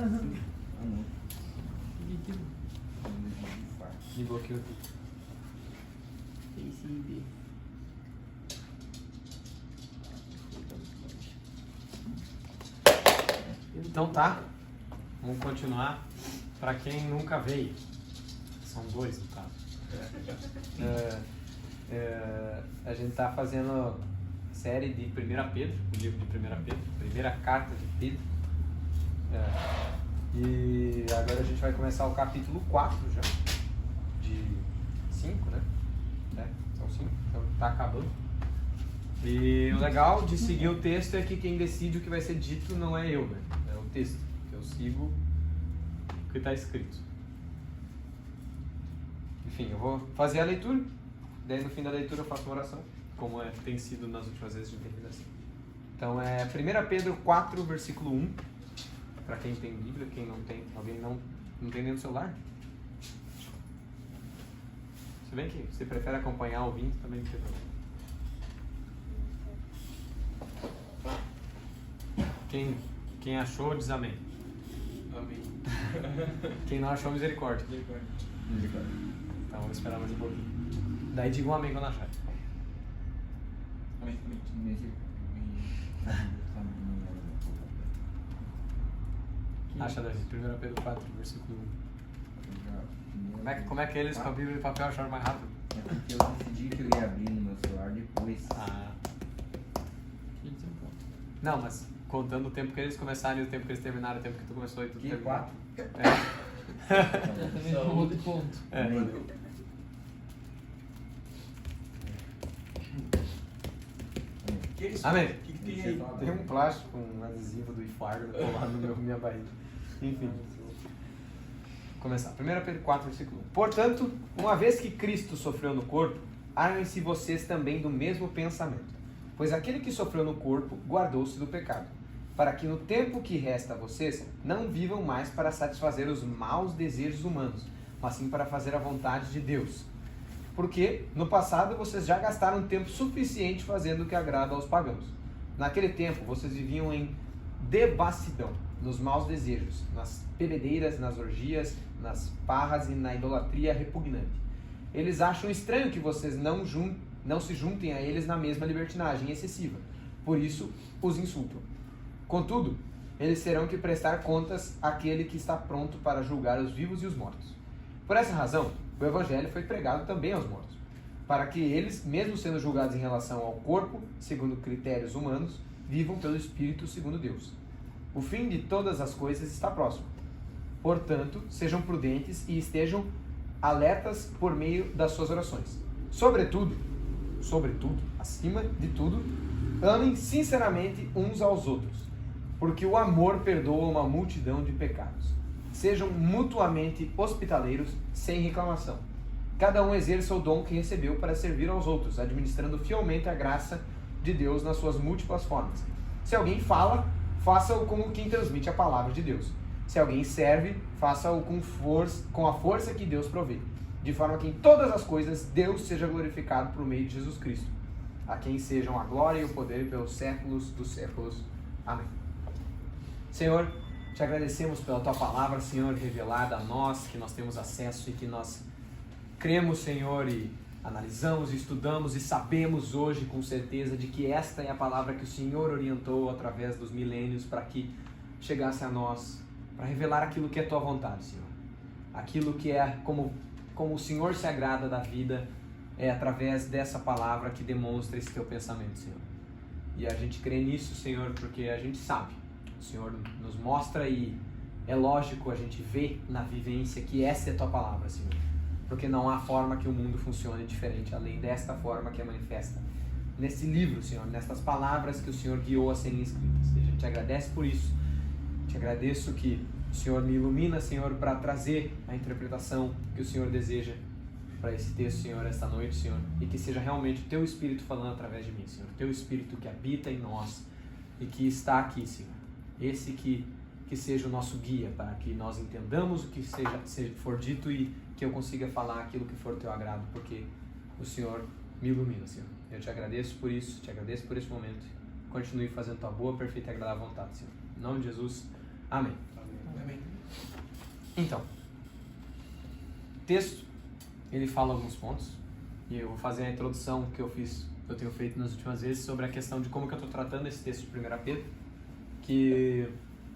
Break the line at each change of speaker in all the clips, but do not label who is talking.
Não.
Me bloqueou aqui. PCB. Então tá, vamos continuar. Para quem nunca veio, são dois no caso. A gente tá fazendo série de 1 Pedro, o livro de 1 Pedro, primeira carta de Pedro. E agora a gente vai começar o capítulo 4 já, de 5, né? São 5, então tá acabando. E o legal de seguir o texto é que quem decide o que vai ser dito não é eu, né? É o texto, que eu sigo o que está escrito. Enfim, eu vou fazer a leitura, daí no fim da leitura eu faço uma oração, como tem sido nas últimas vezes de terminação. Então é 1 Pedro 4, versículo 1, para quem tem Bíblia, quem não tem, alguém não tem nem no celular? Se bem que você prefere acompanhar ouvindo, também não tem problema. Quem achou, diz amém.
Amém.
Quem não achou, misericórdia.
Misericórdia.
Então vamos esperar mais um pouquinho. Daí diga um amém quando achar.
Amém.
Acha daí, 1 Pedro 4, versículo 1. Como é que eles com a Bíblia e papel acharam mais rápido?
É porque eu decidi que eu ia abrir no meu celular depois.
Não, mas contando o tempo que eles começaram e o tempo que eles terminaram, o tempo que tu começou e tudo.
Que? 4?
Também falou de ponto.
Amém.
O que tem aí?
Tem um plástico com um adesivo do Ifargo colado no minha barriga. Enfim. Começar. 1 Pedro 4, versículo 1. Portanto, uma vez que Cristo sofreu no corpo, armem-se vocês também do mesmo pensamento. Pois aquele que sofreu no corpo guardou-se do pecado, para que no tempo que resta a vocês não vivam mais para satisfazer os maus desejos humanos, mas sim para fazer a vontade de Deus. Porque no passado vocês já gastaram tempo suficiente fazendo o que agrada aos pagãos. Naquele tempo vocês viviam em devassidão, nos maus desejos, nas bebedeiras, nas orgias, nas farras e na idolatria repugnante. Eles acham estranho que vocês não se juntem a eles na mesma libertinagem excessiva. Por isso os insultam. Contudo, eles terão que prestar contas àquele que está pronto para julgar os vivos e os mortos. Por essa razão, o Evangelho foi pregado também aos mortos, para que eles, mesmo sendo julgados em relação ao corpo, segundo critérios humanos, vivam pelo Espírito segundo Deus. O fim de todas as coisas está próximo. Portanto, sejam prudentes e estejam alertas por meio das suas orações. Sobretudo, acima de tudo, amem sinceramente uns aos outros, porque o amor perdoa uma multidão de pecados. Sejam mutuamente hospitaleiros, sem reclamação. Cada um exerça o dom que recebeu para servir aos outros, administrando fielmente a graça de Deus nas suas múltiplas formas. Se alguém fala, faça-o como quem transmite a palavra de Deus. Se alguém serve, faça-o com a força que Deus provê, de forma que em todas as coisas Deus seja glorificado por meio de Jesus Cristo, a quem sejam a glória e o poder pelos séculos dos séculos. Amém. Senhor, te agradecemos pela tua palavra, Senhor, revelada a nós, que nós temos acesso e que nós cremos, Senhor, e analisamos, estudamos e sabemos hoje com certeza de que esta é a palavra que o Senhor orientou através dos milênios para que chegasse a nós, para revelar aquilo que é tua vontade, Senhor. Aquilo que é como o Senhor se agrada da vida, é através dessa palavra que demonstra esse teu pensamento, Senhor. E a gente crê nisso, Senhor, porque a gente sabe. O Senhor nos mostra e é lógico a gente ver na vivência que essa é a tua palavra, Senhor. Porque não há forma que o mundo funcione diferente, além desta forma que é manifesta nesse livro, Senhor, nestas palavras que o Senhor guiou a serem escritas. E a gente agradece por isso. Te agradeço que o Senhor me ilumina, Senhor, para trazer a interpretação que o Senhor deseja para esse texto, Senhor, esta noite, Senhor. E que seja realmente o teu Espírito falando através de mim, Senhor. O teu Espírito que habita em nós e que está aqui, Senhor. Esse que seja o nosso guia para que nós entendamos o que for dito e que eu consiga falar aquilo que for teu agrado, porque o Senhor me ilumina, Senhor. Eu te agradeço por isso, te agradeço por esse momento. Continue fazendo tua boa, perfeita e agradável vontade, Senhor. Em nome de Jesus, amém. Então, o texto, ele fala alguns pontos, e eu vou fazer a introdução que eu tenho feito nas últimas vezes sobre a questão de como que eu estou tratando esse texto de 1 Pedro, que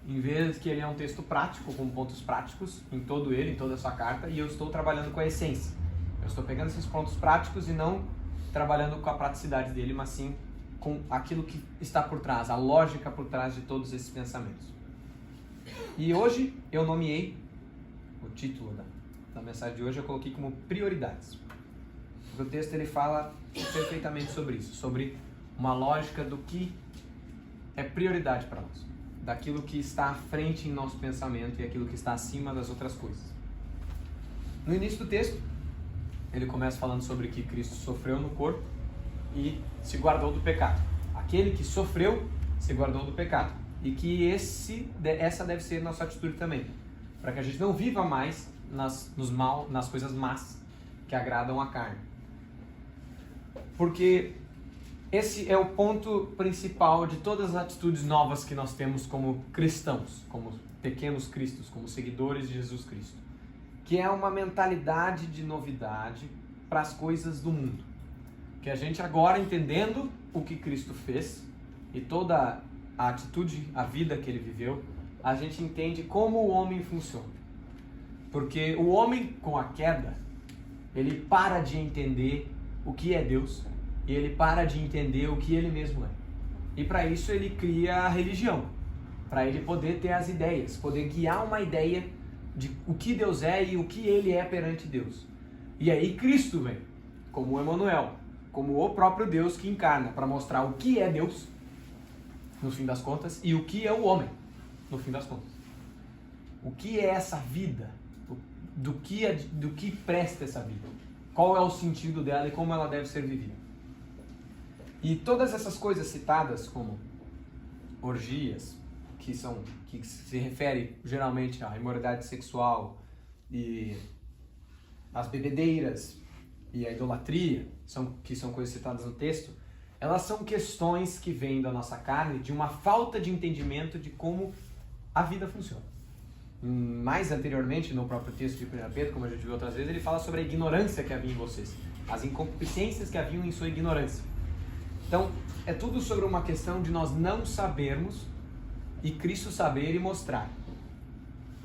em vez que ele é um texto prático, com pontos práticos em todo ele, em toda a sua carta, e eu estou trabalhando com a essência. Eu estou pegando esses pontos práticos e não trabalhando com a praticidade dele, mas sim com aquilo que está por trás, a lógica por trás de todos esses pensamentos. E hoje eu nomeei o título da mensagem de hoje, eu coloquei como prioridades. Porque o texto ele fala perfeitamente sobre isso, sobre uma lógica do que é prioridade para nós, daquilo que está à frente em nosso pensamento e aquilo que está acima das outras coisas. No início do texto, ele começa falando sobre que Cristo sofreu no corpo e se guardou do pecado. Aquele que sofreu se guardou do pecado. E que essa deve ser nossa atitude também, para que a gente não viva mais nas coisas más que agradam a carne. Porque esse é o ponto principal de todas as atitudes novas que nós temos como cristãos, como pequenos cristos, como seguidores de Jesus Cristo, que é uma mentalidade de novidade para as coisas do mundo. Que a gente agora, entendendo o que Cristo fez e toda a atitude, a vida que ele viveu, a gente entende como o homem funciona. Porque o homem, com a queda, ele para de entender o que é Deus e ele para de entender o que ele mesmo é. E para isso ele cria a religião, para ele poder ter as ideias, poder guiar uma ideia de o que Deus é e o que ele é perante Deus. E aí Cristo vem, como o Emanuel, como o próprio Deus que encarna, para mostrar o que é Deus, no fim das contas, e o que é o homem, no fim das contas. O que é essa vida? Do que presta essa vida? Qual é o sentido dela e como ela deve ser vivida? E todas essas coisas citadas, como orgias, que se refere geralmente à imoralidade sexual, e as bebedeiras e a idolatria, que são coisas citadas no texto, elas são questões que vêm da nossa carne, de uma falta de entendimento de como a vida funciona. Mais anteriormente, no próprio texto de 1 Pedro, como a gente viu outras vezes, ele fala sobre a ignorância que havia em vocês, as inconcupiscências que haviam em sua ignorância. Então, é tudo sobre uma questão de nós não sabermos e Cristo saber e mostrar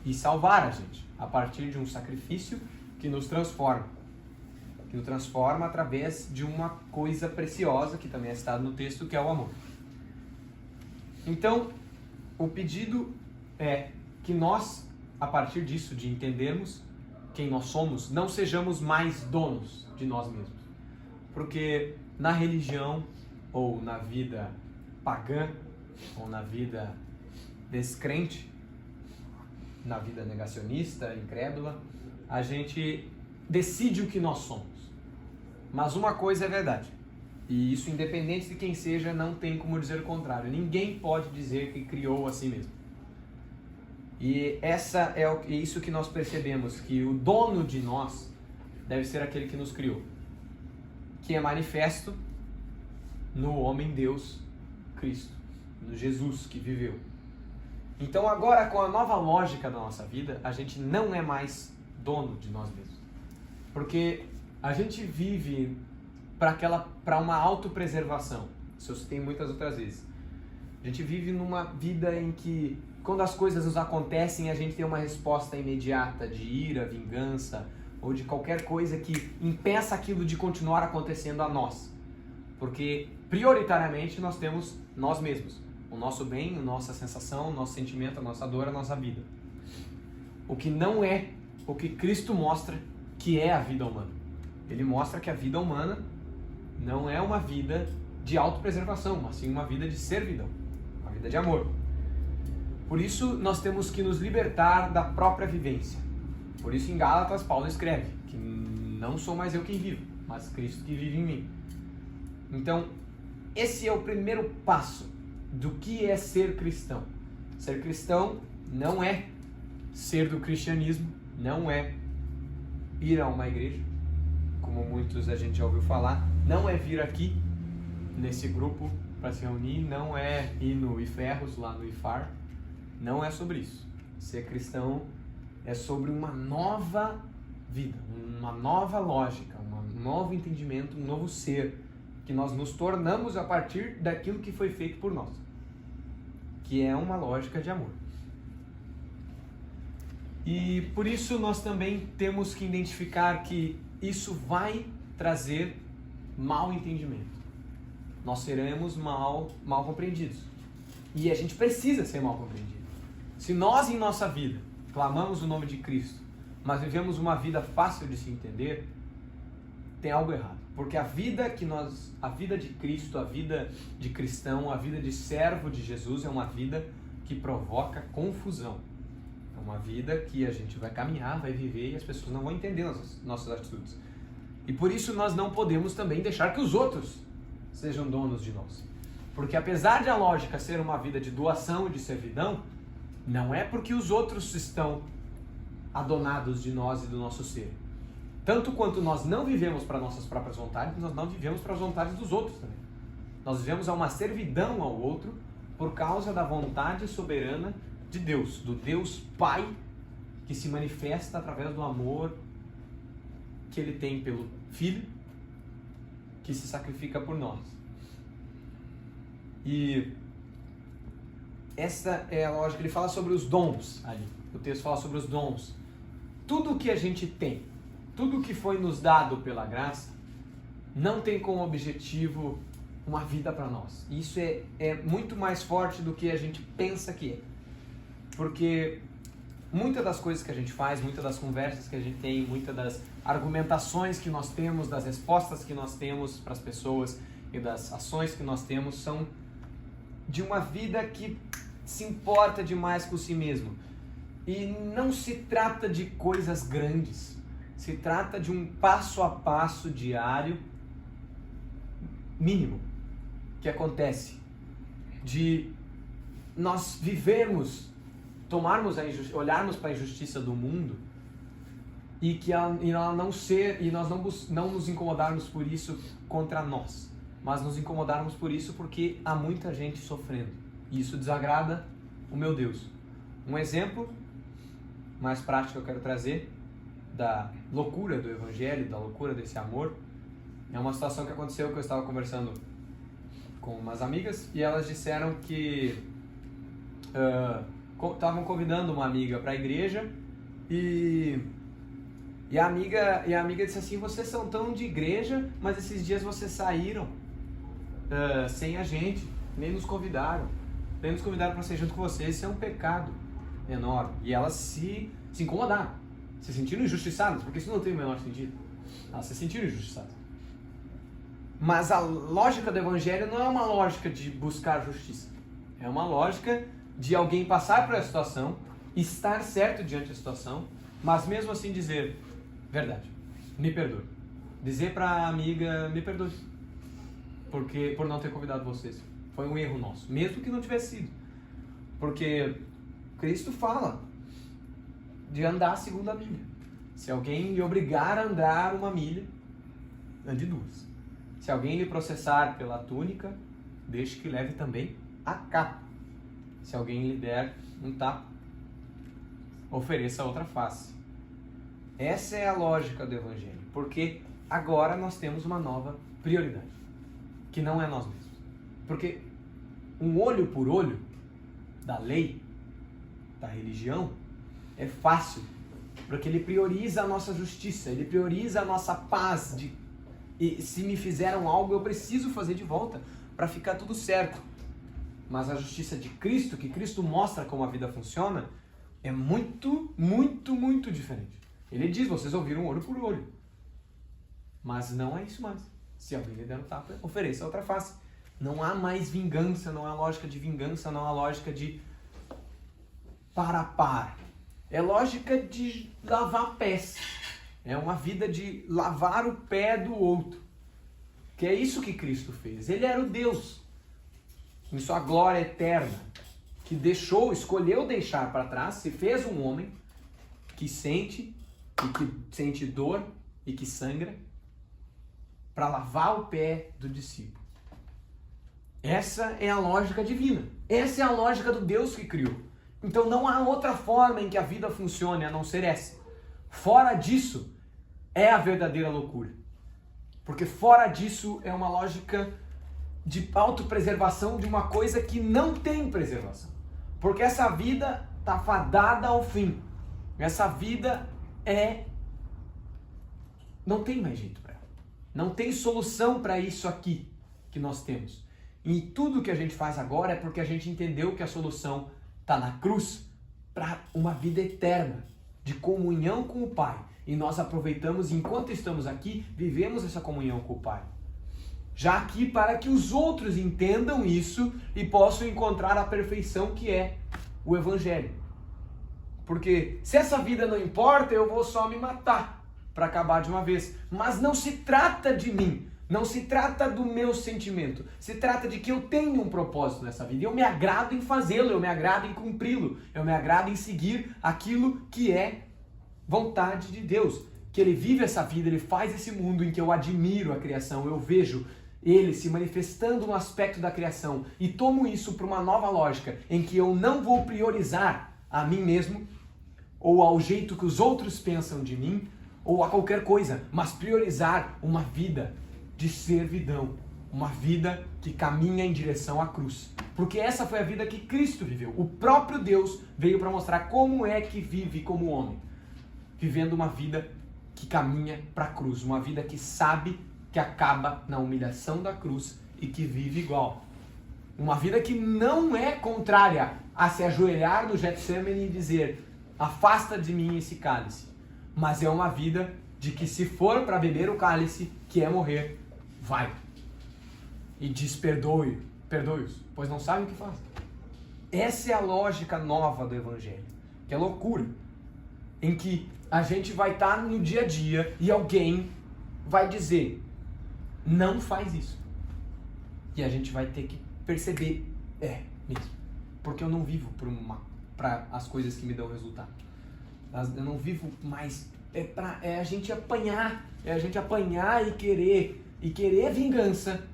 e salvar a gente a partir de um sacrifício que nos transforma através de uma coisa preciosa que também é citada no texto, que é o amor. Então, o pedido é que nós, a partir disso, de entendermos quem nós somos, não sejamos mais donos de nós mesmos. Porque na religião, ou na vida pagã, ou na vida descrente, na vida negacionista, incrédula, a gente decide o que nós somos. Mas uma coisa é verdade, e isso independente de quem seja, não tem como dizer o contrário. Ninguém pode dizer que criou a si mesmo. E isso que nós percebemos, que o dono de nós deve ser aquele que nos criou, que é manifesto no homem Deus Cristo, no Jesus que viveu. Então agora, com a nova lógica da nossa vida, a gente não é mais dono de nós mesmos. Porque a gente vive para uma autopreservação. Isso eu citei muitas outras vezes. A gente vive numa vida em que, quando as coisas nos acontecem, a gente tem uma resposta imediata de ira, vingança, ou de qualquer coisa que impeça aquilo de continuar acontecendo a nós. Porque, prioritariamente, nós temos nós mesmos. O nosso bem, a nossa sensação, o nosso sentimento, a nossa dor, a nossa vida. O que não é o que Cristo mostra que é a vida humana. Ele mostra que a vida humana não é uma vida de autopreservação, mas sim uma vida de servidão, uma vida de amor. Por isso, nós temos que nos libertar da própria vivência. Por isso, em Gálatas, Paulo escreve que não sou mais eu quem vivo, mas Cristo que vive em mim. Então, esse é o primeiro passo do que é ser cristão. Ser cristão não é ser do cristianismo, não é ir a uma igreja, como muitos a gente já ouviu falar, não é vir aqui nesse grupo para se reunir, não é ir no IFerros, lá no IFAR, não é sobre isso. Ser cristão é sobre uma nova vida, uma nova lógica, um novo entendimento, um novo ser, que nós nos tornamos a partir daquilo que foi feito por nós, que é uma lógica de amor. E por isso nós também temos que identificar que isso vai trazer mau entendimento. Nós seremos mal compreendidos. E a gente precisa ser mal compreendido. Se nós em nossa vida clamamos o nome de Cristo, mas vivemos uma vida fácil de se entender, tem algo errado. Porque a vida de Cristo, a vida de cristão, a vida de servo de Jesus é uma vida que provoca confusão. É uma vida que a gente vai caminhar, vai viver e as pessoas não vão entender nossas atitudes. E por isso nós não podemos também deixar que os outros sejam donos de nós. Porque apesar de a lógica ser uma vida de doação e de servidão, não é porque os outros estão adonados de nós e do nosso ser. Tanto quanto nós não vivemos para nossas próprias vontades, nós não vivemos para as vontades dos outros também. Nós vivemos a uma servidão ao outro por causa da vontade soberana de Deus, do Deus Pai, que se manifesta através do amor que Ele tem pelo Filho, que se sacrifica por nós. E essa é a lógica. Ele fala sobre os dons ali. O texto fala sobre os dons. Tudo que a gente tem, tudo que foi nos dado pela graça, não tem como objetivo uma vida para nós. Isso é muito mais forte do que a gente pensa que é. Porque muitas das coisas que a gente faz, muitas das conversas que a gente tem, muitas das argumentações que nós temos, das respostas que nós temos para as pessoas e das ações que nós temos são de uma vida que se importa demais com si mesmo. E não se trata de coisas grandes, se trata de um passo a passo diário mínimo que acontece, de nós vivermos, olharmos para a injustiça do mundo e nós não nos incomodarmos por isso contra nós, mas nos incomodarmos por isso porque há muita gente sofrendo e isso desagrada o meu Deus. Um exemplo mais prático que eu quero trazer da loucura do Evangelho, da loucura desse amor, é uma situação que aconteceu que eu estava conversando com umas amigas e elas disseram que estavam convidando uma amiga para a igreja e a amiga disse assim: vocês são tão de igreja, mas esses dias vocês saíram sem a gente, nem nos convidaram para ser junto com vocês, isso é um pecado enorme. E elas se incomodaram, se sentiram injustiçadas, porque isso não tem o menor sentido. Elas se sentiram injustiçadas. Mas a lógica do Evangelho não é uma lógica de buscar justiça, é uma lógica de alguém passar por essa situação, estar certo diante da situação, mas mesmo assim dizer: verdade, me perdoe. Dizer para a amiga: me perdoe, por não ter convidado vocês. Foi um erro nosso, mesmo que não tivesse sido. Porque Cristo fala de andar segundo a milha. Se alguém lhe obrigar a andar uma milha, ande duas. Se alguém lhe processar pela túnica, deixe que leve também a capa. Se alguém lhe der um tapa, ofereça outra face. Essa é a lógica do Evangelho, porque agora nós temos uma nova prioridade, que não é nós mesmos. Porque um olho por olho da lei, da religião, é fácil, porque ele prioriza a nossa justiça, ele prioriza a nossa paz, e se me fizeram algo eu preciso fazer de volta para ficar tudo certo. Mas a justiça de Cristo, que Cristo mostra como a vida funciona, é muito, muito, muito diferente. Ele diz: vocês ouviram olho por olho. Mas não é isso mais. Se alguém lhe der um tapa, ofereça outra face. Não há mais vingança, não há lógica de vingança, não há lógica de par a par. É lógica de lavar pés. É uma vida de lavar o pé do outro. Que é isso que Cristo fez. Ele era o Deus, em sua glória eterna, que escolheu deixar para trás, se fez um homem que sente dor e que sangra, para lavar o pé do discípulo. Essa é a lógica divina. Essa é a lógica do Deus que criou. Então não há outra forma em que a vida funcione a não ser essa. Fora disso é a verdadeira loucura. Porque fora disso é uma lógica de autopreservação de uma coisa que não tem preservação. Porque essa vida está fadada ao fim. Essa vida não tem mais jeito para ela. Não tem solução para isso aqui que nós temos. E tudo que a gente faz agora é porque a gente entendeu que a solução está na cruz para uma vida eterna de comunhão com o Pai. E nós aproveitamos, enquanto estamos aqui, vivemos essa comunhão com o Pai. Já aqui para que os outros entendam isso e possam encontrar a perfeição que é o Evangelho. Porque se essa vida não importa, eu vou só me matar para acabar de uma vez. Mas não se trata de mim, não se trata do meu sentimento. Se trata de que eu tenho um propósito nessa vida. Eu me agrado em fazê-lo, eu me agrado em cumpri-lo. Eu me agrado em seguir aquilo que é vontade de Deus. Que Ele vive essa vida, Ele faz esse mundo em que eu admiro a criação. Eu vejo Ele se manifestando no aspecto da criação. E tomo isso para uma nova lógica, em que eu não vou priorizar a mim mesmo, ou ao jeito que os outros pensam de mim, ou a qualquer coisa, mas priorizar uma vida de servidão, uma vida que caminha em direção à cruz. Porque essa foi a vida que Cristo viveu. O próprio Deus veio para mostrar como é que vive como homem, vivendo uma vida que caminha para a cruz, uma vida que sabe que acaba na humilhação da cruz e que vive igual. Uma vida que não é contrária a se ajoelhar no Getsemane e dizer: afasta de mim esse cálice. Mas é uma vida de que, se for para beber o cálice, que é morrer, vai. E diz: perdoe-os, pois não sabem o que fazem. Essa é a lógica nova do Evangelho, que é loucura, em que a gente vai estar no dia a dia e alguém vai dizer: não faz isso. E a gente vai ter que perceber: mesmo, porque eu não vivo para as coisas que me dão resultado. Eu não vivo mais, é a gente apanhar, e querer vingança,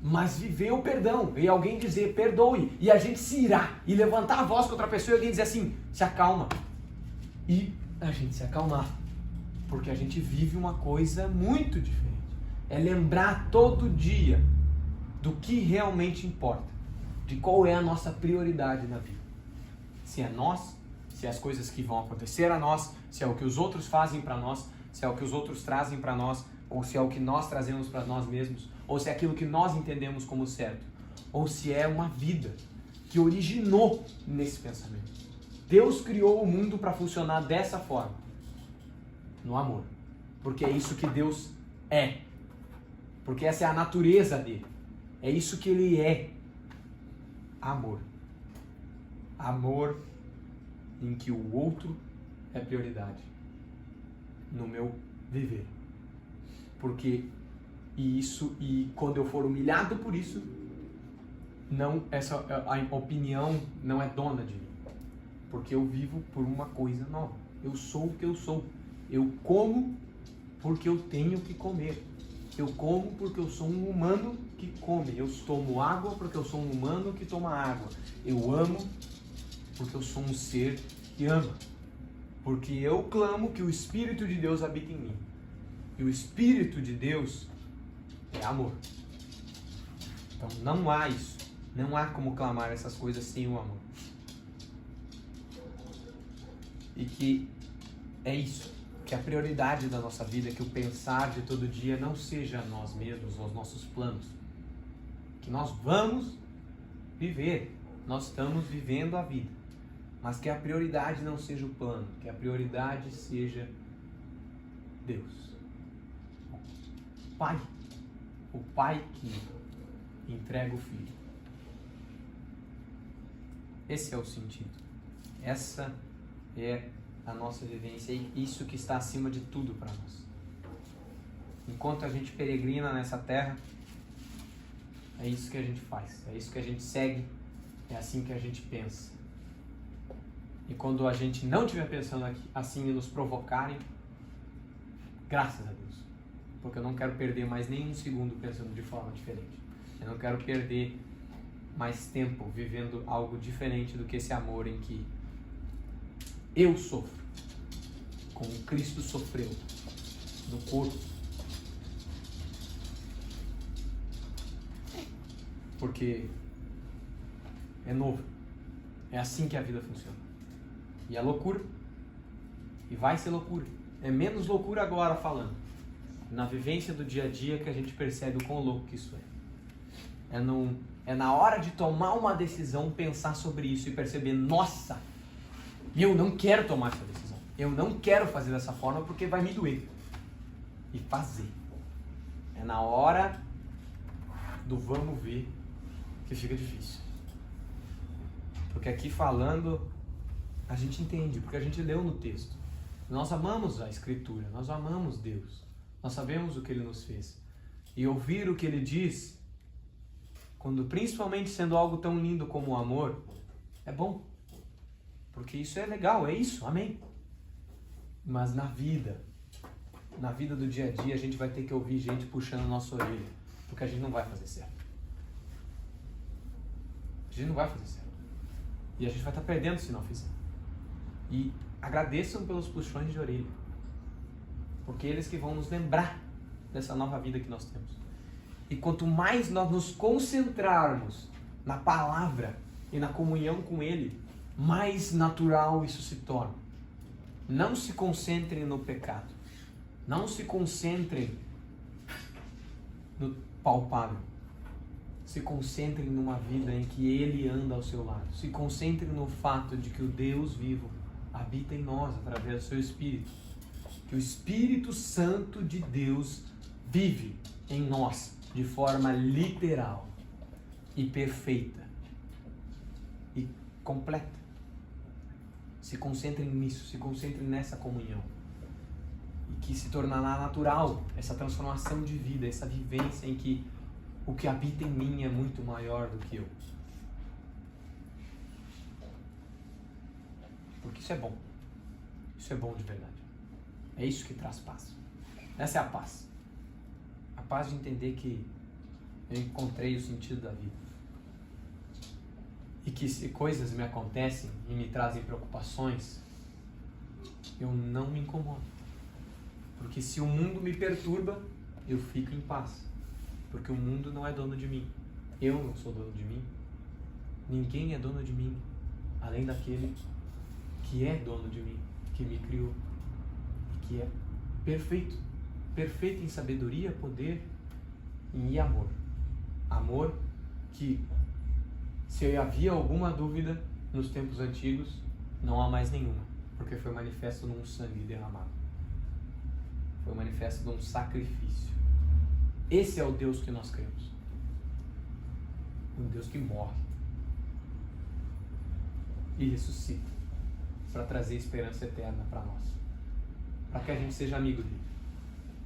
mas viver o perdão, e alguém dizer perdoe, e a gente se irar, e levantar a voz contra a pessoa e alguém dizer assim: se acalma, e a gente se acalmar, porque a gente vive uma coisa muito diferente. É lembrar todo dia do que realmente importa, de qual é a nossa prioridade na vida. Se é nós, se é as coisas que vão acontecer a nós, se é o que os outros fazem para nós, se é o que os outros trazem para nós, ou se é o que nós trazemos para nós mesmos, ou se é aquilo que nós entendemos como certo, ou se é uma vida que originou nesse pensamento. Deus criou o mundo para funcionar dessa forma, no amor, porque é isso que Deus é, porque essa é a natureza dele, é isso que ele é: amor. Amor em que o outro é prioridade no meu viver. E quando eu for humilhado por isso, a opinião não é dona de mim. Porque eu vivo por uma coisa nova. Eu sou o que eu sou. Eu como porque eu tenho que comer. Eu como porque eu sou um humano que come. Eu tomo água porque eu sou um humano que toma água. Eu amo porque eu sou um ser que ama. Porque eu clamo que o Espírito de Deus habita em mim. E o Espírito de Deus é amor. Então não há isso. Não há como clamar essas coisas sem o amor. E que é isso. Que a prioridade da nossa vida, que o pensar de todo dia não seja nós mesmos, os nossos planos. Que nós vamos viver. Nós estamos vivendo a vida. Mas que a prioridade não seja o plano. Que a prioridade seja Deus. Pai. O Pai que entrega o Filho. Esse é o sentido. Essa é a nossa vivência e isso que está acima de tudo para nós. Enquanto a gente peregrina nessa terra, é isso que a gente faz, é isso que a gente segue, é assim que a gente pensa. E quando a gente não estiver pensando assim e nos provocarem, graças a Deus, porque eu não quero perder mais nem um segundo pensando de forma diferente. Eu não quero perder mais tempo vivendo algo diferente do que esse amor em que Eu sofro, como Cristo sofreu no corpo. Porque é novo. É assim que a vida funciona. E é loucura. E vai ser loucura. É menos loucura agora falando. Na vivência do dia a dia que a gente percebe o quão louco que isso é. É na hora de tomar uma decisão pensar sobre isso e perceber, nossa, eu não quero tomar essa decisão. Eu não quero fazer dessa forma porque vai me doer. E fazer. É na hora do vamos ver que fica difícil. Porque aqui falando, a gente entende, porque a gente leu no texto. Nós amamos a Escritura, nós amamos Deus. Nós sabemos o que Ele nos fez. E ouvir o que Ele diz, quando principalmente sendo algo tão lindo como o amor, é bom. Porque isso é legal, é isso, amém. Mas na vida do dia a dia, a gente vai ter que ouvir gente puxando a nossa orelha. Porque a gente não vai fazer certo. A gente não vai fazer certo. E a gente vai estar perdendo se não fizer. E agradeçam pelos puxões de orelha. Porque eles que vão nos lembrar dessa nova vida que nós temos. E quanto mais nós nos concentrarmos na palavra e na comunhão com Ele, mais natural isso se torna. Não se concentrem no pecado. Não se concentrem no palpável. Se concentrem numa vida em que Ele anda ao seu lado. Se concentrem no fato de que o Deus vivo habita em nós através do seu Espírito. Que o Espírito Santo de Deus vive em nós de forma literal e perfeita e completa. Se concentrem nisso, se concentrem nessa comunhão. E que se tornará natural essa transformação de vida, essa vivência em que o que habita em mim é muito maior do que eu. Porque isso é bom. Isso é bom de verdade. É isso que traz paz. Essa é a paz. A paz de entender que eu encontrei o sentido da vida. E que se coisas me acontecem e me trazem preocupações, eu não me incomodo. Porque se o mundo me perturba, eu fico em paz. Porque o mundo não é dono de mim. Eu não sou dono de mim. Ninguém é dono de mim, além daquele que é dono de mim, que me criou. E que é perfeito. Perfeito em sabedoria, poder e amor. Amor que, se havia alguma dúvida nos tempos antigos, não há mais nenhuma. Porque foi manifesto num sangue derramado. Foi manifesto num sacrifício. Esse é o Deus que nós cremos. Um Deus que morre e ressuscita para trazer esperança eterna para nós. Para que a gente seja amigo dele.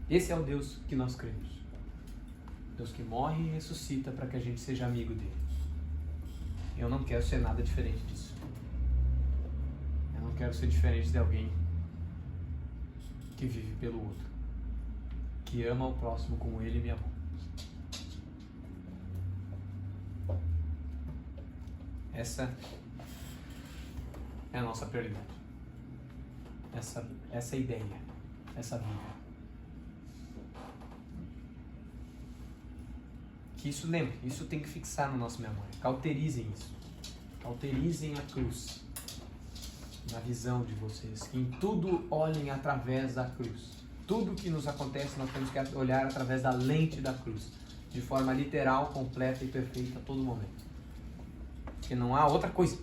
Esse é o Deus que nós cremos. Deus que morre e ressuscita para que a gente seja amigo dele. Eu não quero ser nada diferente disso. Eu não quero ser diferente de alguém que vive pelo outro. Que ama o próximo como ele me amou. Essa é a nossa prioridade. Essa ideia, essa vida. Que isso lembre, isso tem que fixar na nossa memória. Cauterizem isso. Cauterizem a cruz na visão de vocês. Em tudo olhem através da cruz. Tudo que nos acontece nós temos que olhar através da lente da cruz, de forma literal, completa e perfeita a todo momento. Porque não há outra coisa.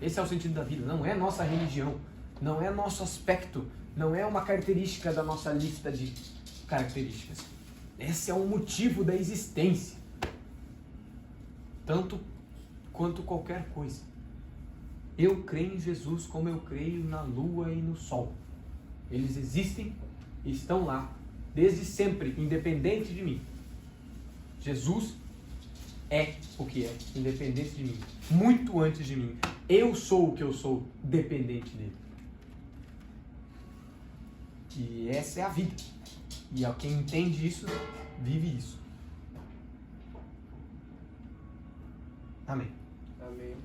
Esse é o sentido da vida. Não é nossa religião, não é nosso aspecto, não é uma característica da nossa lista de características. Esse é o motivo da existência. Tanto quanto qualquer coisa. Eu creio em Jesus como eu creio na lua e no sol. Eles existem e estão lá desde sempre, independente de mim. Jesus é o que é, independente de mim, muito antes de mim. Eu sou o que eu sou, dependente dele. E essa é a vida. E quem entende isso, vive isso. Amém.
Amém.